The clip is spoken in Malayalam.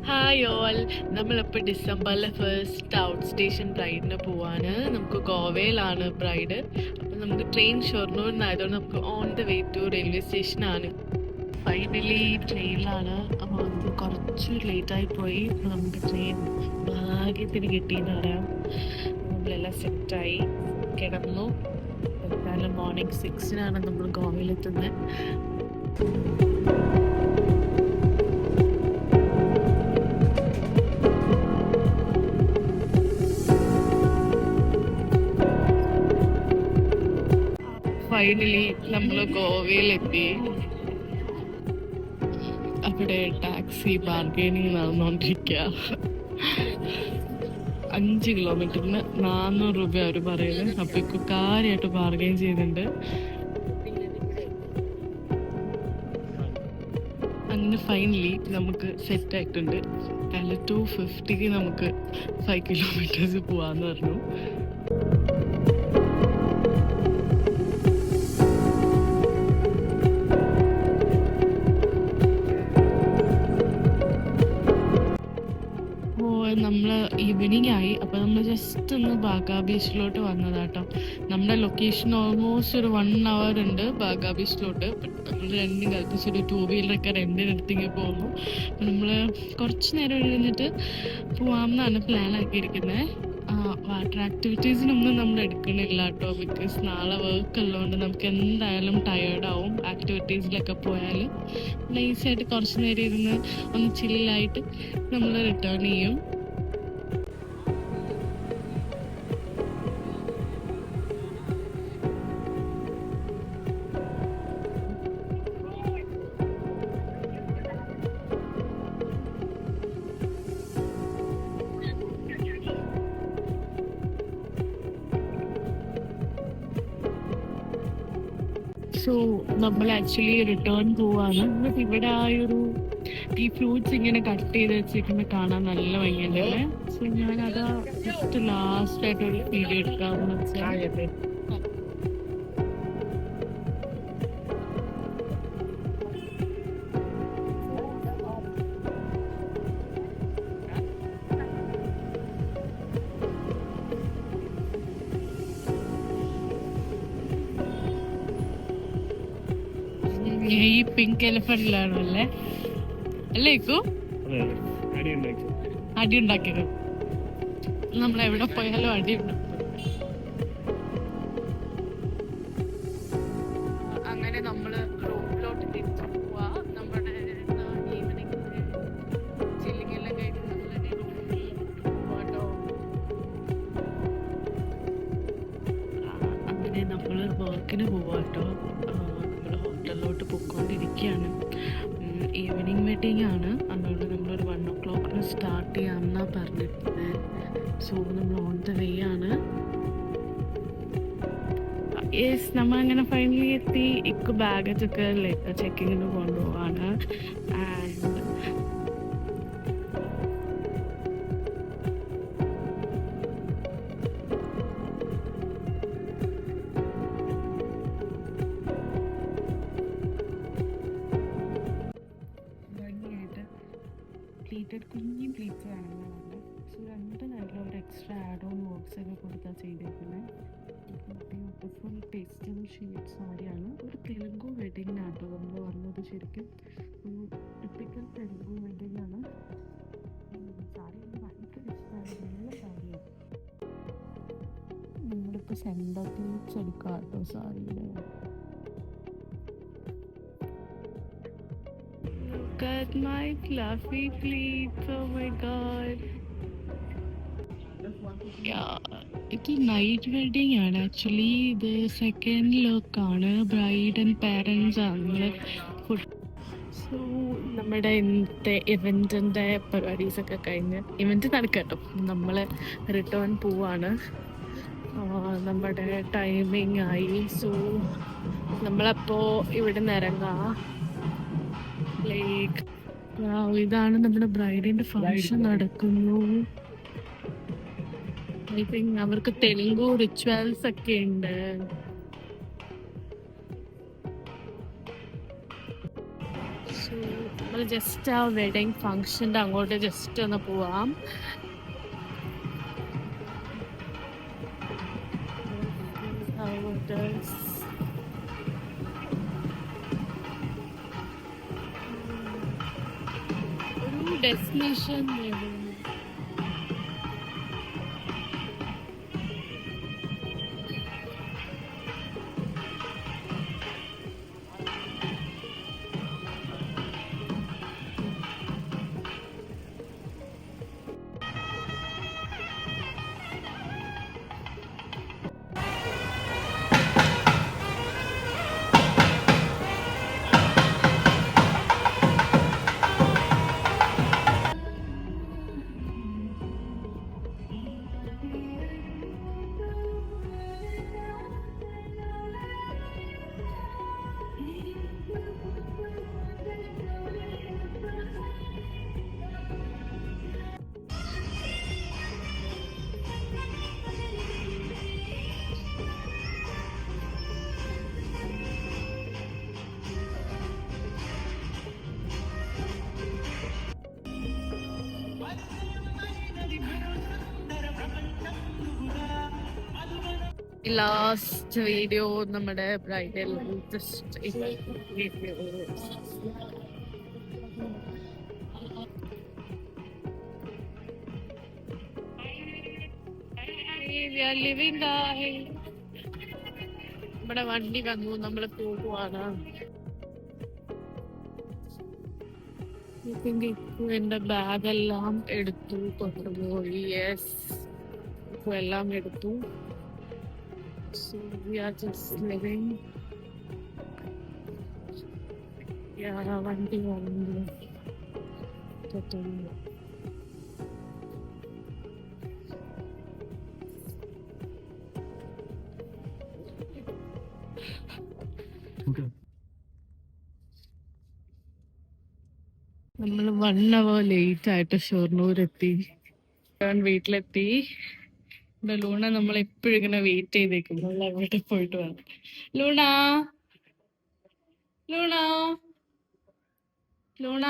ഹായ് ഓൾ, നമ്മളിപ്പോൾ ഡിസംബറിലെ ഫസ്റ്റ് ഔട്ട് സ്റ്റേഷൻ ബ്രൈഡിന് പോവാണ്. നമുക്ക് ഗോവയിലാണ് ബ്രൈഡ്. അപ്പം നമുക്ക് ട്രെയിൻ ഷൊർണൂരിനായതുകൊണ്ട് നമുക്ക് on the way to railway സ്റ്റേഷനാണ്. ഫൈനലി ട്രെയിനിലാണ്. അപ്പോൾ നമുക്ക് കുറച്ച് ലേറ്റായി പോയി. അപ്പോൾ നമുക്ക് ട്രെയിൻ ഭാഗ്യത്തിന് കിട്ടിയെന്ന് പറയാം. നമ്മളെല്ലാം സെറ്റായി കിടന്നു. എന്തായാലും മോർണിംഗ് 6-നാണ് നമ്മൾ ഗോവയിലെത്തുന്നത്. ഫൈനലി നമ്മൾ ഗോവയിലെത്തി. അവിടെ ടാക്സി ബാർഗൈനിങ് നടന്നുകൊണ്ടിരിക്കുക. 5 കിലോമീറ്ററിന് 400 രൂപ അവർ പറയുന്നത്. അപ്പൊ ഇപ്പൊ കാര്യമായിട്ട് ബാർഗൈൻ ചെയ്യുന്നുണ്ട്. അങ്ങനെ ഫൈനലി നമുക്ക് സെറ്റ് ആയിട്ടുണ്ട്. അതിൽ 250 നമുക്ക് 5 കിലോമീറ്റേഴ്സ് പോവാന്ന് പറഞ്ഞു. നമ്മള് ഈവനിങ് ആയി. അപ്പോൾ നമ്മൾ ജസ്റ്റ് ഒന്ന് ബാഗാ ബീച്ചിലോട്ട് വന്നതാട്ടോ. നമ്മുടെ ലൊക്കേഷൻ ഓൾമോസ്റ്റ് ഒരു 1 hour ഉണ്ട് ബാഗാ ബീച്ചിലോട്ട്. നമ്മൾ രണ്ടും കൽപ്പിച്ച് ഒരു 2 വീലറൊക്കെ റെന്റിനെടുത്തേക്ക് പോകുന്നു. അപ്പം നമ്മൾ കുറച്ച് നേരം എഴുന്നിട്ട് പോവാമെന്നാണ് പ്ലാൻ ആക്കിയിരിക്കുന്നത്. വാട്ടർ ആക്ടിവിറ്റീസിനൊന്നും നമ്മൾ എടുക്കണില്ല കേട്ടോ. ബിക്കോസ് നാളെ വർക്ക് ഉള്ളതുകൊണ്ട് നമുക്ക് എന്തായാലും ടയേർഡാവും. ആക്ടിവിറ്റീസിലൊക്കെ പോയാൽ നൈസായിട്ട് കുറച്ച് നേരം ഇരുന്ന് ഒന്ന് ചില്ലായിട്ട് നമ്മൾ റിട്ടേൺ ചെയ്യും. സോ നമ്മൾ ആക്ച്വലി റിട്ടേൺ പോവാണ്. എന്നിട്ട് ഇവിടെ ഈ ഫ്രൂട്ട്സ് ഇങ്ങനെ കട്ട് ചെയ്ത് വെച്ചിരിക്കുന്നത് കാണാൻ നല്ല ഭംഗിയുണ്ടല്ലേ. സോ ഞാനതാ ജസ്റ്റ് ലാസ്റ്റ് ആയിട്ടൊരു വീഡിയോ എടുക്കാമെന്ന് വെച്ചാൽ ഈ പിങ്ക് എലിഫന്റിലാണോ അല്ലേ അല്ലേക്കോ അടി ഉണ്ടാക്കിയത്. നമ്മൾ എവിടെ പോയാലും അടി ഉണ്ടാക്കും. അങ്ങനെ നമ്മള് റൂമിലോട്ട് തിരിച്ചു പോവാ. നമ്മുടെ ഈവനിങ് ചില്ലിങ്ങെല്ലാം കഴിഞ്ഞ് നമ്മൾ പോവാട്ടോ. അങ്ങനെ നമ്മള് വർക്കിന് പോവാട്ടോ. നമ്മൾ ഹോട്ടലിലോട്ട് പോയിക്കൊണ്ടിരിക്കുകയാണ്. ഈവനിങ് വെഡിങ് ആണ്. അതുകൊണ്ട് നമ്മളൊരു 1 o'clock സ്റ്റാർട്ട് ചെയ്യാമെന്നാണ് പറഞ്ഞിരുന്നത്. സോ നമ്മൾ ഓൺ ദ വേ ആണ്. യെസ്, നമ്മൾ അങ്ങനെ ഫൈനലി എത്തി. ഇക്ക് ബാഗേജൊക്കെ ചെക്കിങ്ങിന് കൊണ്ടുപോവാണ്. ആൻഡ് പ്ലേറ്റഡ് കുഞ്ഞി പ്ലേറ്റ്സ് ആണെന്ന് പറഞ്ഞത്. സോ 2 നല്ലൊരു എക്സ്ട്രാ ആഡ് ഓൺ വർക്ക്സ് ഒക്കെ കൊടുത്താൽ ചെയ്തേക്കുന്നത്. ബ്യൂട്ടിഫുൾ പേസ്റ്റൽ ഷെയ്ഡ് സാരിയാണ്. ഒരു തെലുങ്കു വെഡിങ്ങിനാട്ടോ നമ്മൾ വന്നത്. ശരിക്കും ഒരു ടിപ്പിക്കൽ തെലുങ്കു വെഡിങ് ആണ്. സാരി ഭയങ്കര ഇഷ്ടമാണ്. നല്ല സാരിയാണ്. നമ്മളിപ്പോൾ സെൻറ്റർ പ്ലേറ്റ്സ് എടുക്കാം കേട്ടോ സാരിയുടെ. Look at my fluffy pleats, oh my god. ഇത് നൈറ്റ് വെഡിങ് ആണ് ആക്ച്വലി. ഇത് സെക്കൻഡ് ലുക്കാണ്. ബ്രൈഡ് ആൻഡ് പാരൻസ് ആണ് ഫുഡ്. സോ നമ്മുടെ ഇന്നത്തെ ഇവൻറ്റിൻ്റെ പരിപാടീസൊക്കെ കഴിഞ്ഞ് ഇവൻറ്റ് നടക്കട്ടോ. നമ്മൾ റിട്ടേൺ പോവാണ്. നമ്മുടെ ടൈമിങ് ആയി. സോ നമ്മളപ്പോൾ ഇവിടെ നിന്ന് ഇറങ്ങാം. ലൈക്ക് ഇതാണ് നമ്മുടെ ബ്രൈഡിന്റെ ഫംഗ്ഷൻ നടക്കുന്നു. ഐ തിങ്ക് അവർക്ക് തെലുങ്കു റിച്വൽസ് ഒക്കെ ഉണ്ട്. സോ നമ്മൾ ജസ്റ്റ് ആ വെഡിങ് ഫംഗ്ഷന്റെ അങ്ങോട്ട് ജസ്റ്റ് ഒന്ന് പോവാം. ഒരു ഡെസ്റ്റിനേഷൻ ലാസ്റ്റ് വീഡിയോ നമ്മുടെ ബ്രൈഡൽ ജസ്റ്റ് വീഡിയോ. നമ്മുടെ വണ്ടി വന്നു, നമ്മള് പോകുവാണ്. എന്റെ ബാഗെല്ലാം എടുത്തു കൊണ്ടുപോയി. യെസ്, എല്ലാം എടുത്തു. So we are just living. Yeah, വണ്ടി വന്നു. നമ്മൾ 1 hour ലേറ്റ് ആയിട്ട് ഷൊർണൂർ എത്തി. വീട്ടിലെത്തി. ലൂണ നമ്മൾ എപ്പോഴും ഇങ്ങനെ വെയിറ്റ് ചെയ്തേക്കും, നമ്മൾ അങ്ങോട്ട് പോയിട്ട് വേണം. Luna Luna Luna